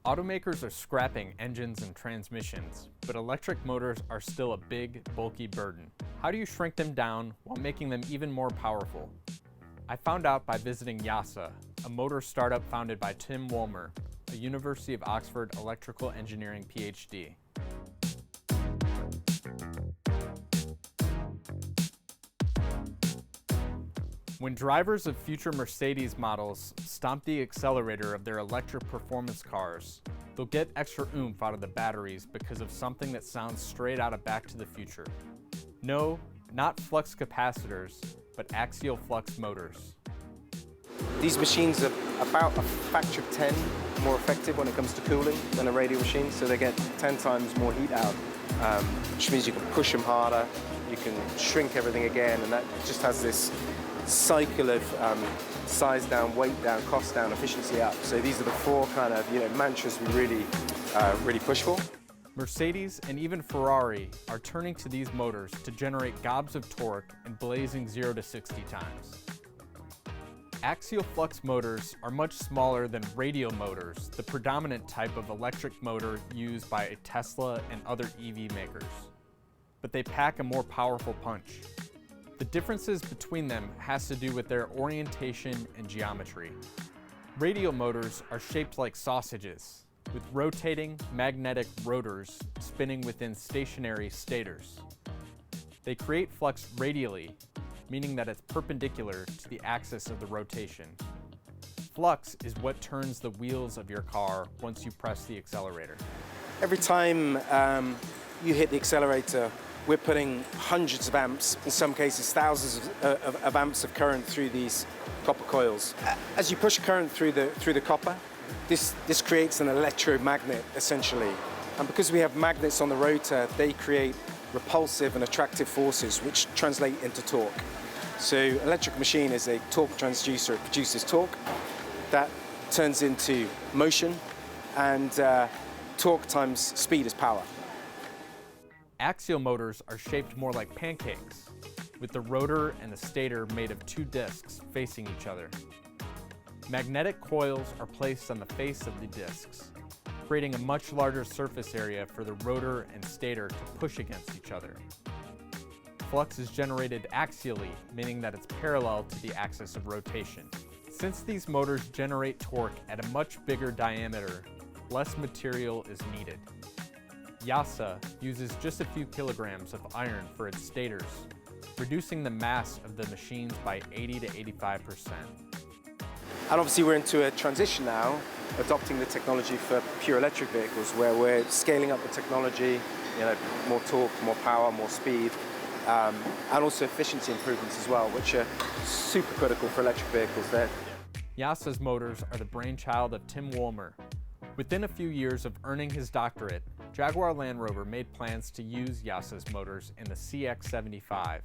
Automakers are scrapping engines and transmissions, but electric motors are still a big, bulky burden. How do you shrink them down while making them even more powerful? I found out by visiting Yasa, a motor startup founded by Tim Woolmer, a University of Oxford electrical engineering PhD. When drivers of future Mercedes models stomp the accelerator of their electric performance cars, they'll get extra oomph out of the batteries because of something that sounds straight out of Back to the Future. No, not flux capacitors, but axial flux motors. These machines are about a factor of 10 more effective when it comes to cooling than a radial machine, so they get 10 times more heat out, which means you can push them harder, you can shrink everything again, and that just has this cycle of size down, weight down, cost down, efficiency up. So these are the four kind of mantras we really push for. Mercedes and even Ferrari are turning to these motors to generate gobs of torque and blazing 0 to 60 times. Axial flux motors are much smaller than radial motors, the predominant type of electric motor used by Tesla and other EV makers. But they pack a more powerful punch. The differences between them has to do with their orientation and geometry. Radial motors are shaped like sausages, with rotating magnetic rotors spinning within stationary stators. They create flux radially, meaning that it's perpendicular to the axis of the rotation. Flux is what turns the wheels of your car once you press the accelerator. Every time you hit the accelerator, we're putting hundreds of amps, in some cases thousands of amps of current through these copper coils. As you push current through the copper, this creates an electromagnet, essentially. And because we have magnets on the rotor, they create repulsive and attractive forces, which translate into torque. So an electric machine is a torque transducer. It produces torque. That turns into motion, and torque times speed is power. Axial motors are shaped more like pancakes, with the rotor and the stator made of two discs facing each other. Magnetic coils are placed on the face of the discs, creating a much larger surface area for the rotor and stator to push against each other. Flux is generated axially, meaning that it's parallel to the axis of rotation. Since these motors generate torque at a much bigger diameter, less material is needed. Yasa uses just a few kilograms of iron for its stators, reducing the mass of the machines by 80 to 85%. And obviously we're into a transition now, adopting the technology for pure electric vehicles, where we're scaling up the technology, more torque, more power, more speed, and also efficiency improvements as well, which are super critical for electric vehicles there. Yasa's motors are the brainchild of Tim Woolmer. Within a few years of earning his doctorate, Jaguar Land Rover made plans to use Yasa's motors in the CX-75,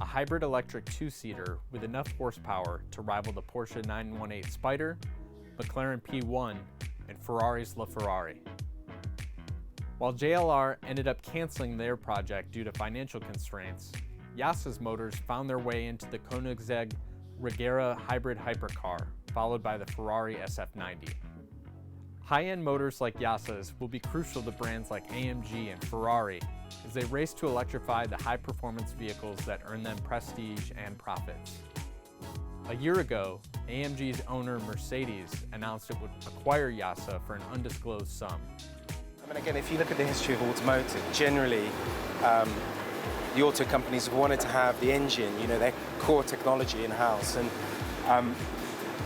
a hybrid electric two-seater with enough horsepower to rival the Porsche 918 Spider, McLaren P1, and Ferrari's LaFerrari. While JLR ended up canceling their project due to financial constraints, Yasa's motors found their way into the Koenigsegg Regera hybrid hypercar, followed by the Ferrari SF90. High-end motors like Yasa's will be crucial to brands like AMG and Ferrari as they race to electrify the high-performance vehicles that earn them prestige and profits. A year ago, AMG's owner Mercedes announced it would acquire Yasa for an undisclosed sum. I mean, again, if you look at the history of automotive, generally the auto companies have wanted to have the engine, their core technology in-house, and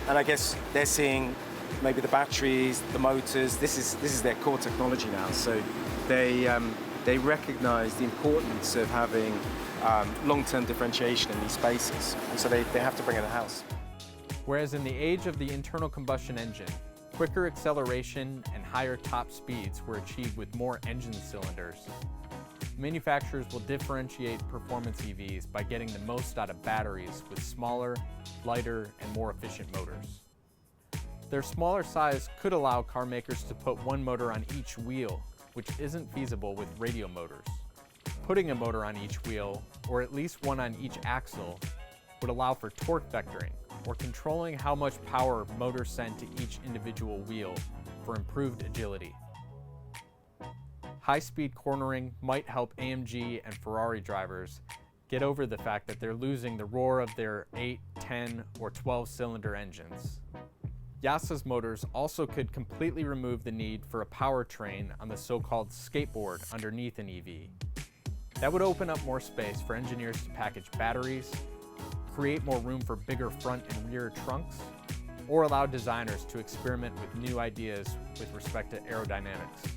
I guess they're seeing maybe the batteries, the motors, this is their core technology now. So they recognize the importance of having long-term differentiation in these spaces, and so they have to bring it in-house. Whereas in the age of the internal combustion engine, quicker acceleration and higher top speeds were achieved with more engine cylinders, manufacturers will differentiate performance EVs by getting the most out of batteries with smaller, lighter, and more efficient motors. Their smaller size could allow car makers to put one motor on each wheel, which isn't feasible with radial motors. Putting a motor on each wheel, or at least one on each axle, would allow for torque vectoring, or controlling how much power motors send to each individual wheel for improved agility. High-speed cornering might help AMG and Ferrari drivers get over the fact that they're losing the roar of their 8, 10, or 12-cylinder engines. Yasa's motors also could completely remove the need for a powertrain on the so-called skateboard underneath an EV. That would open up more space for engineers to package batteries, create more room for bigger front and rear trunks, or allow designers to experiment with new ideas with respect to aerodynamics.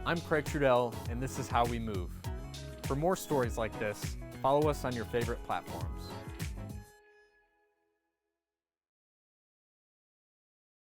I'm Craig Trudell, and this is How We Move. For more stories like this, follow us on your favorite platforms.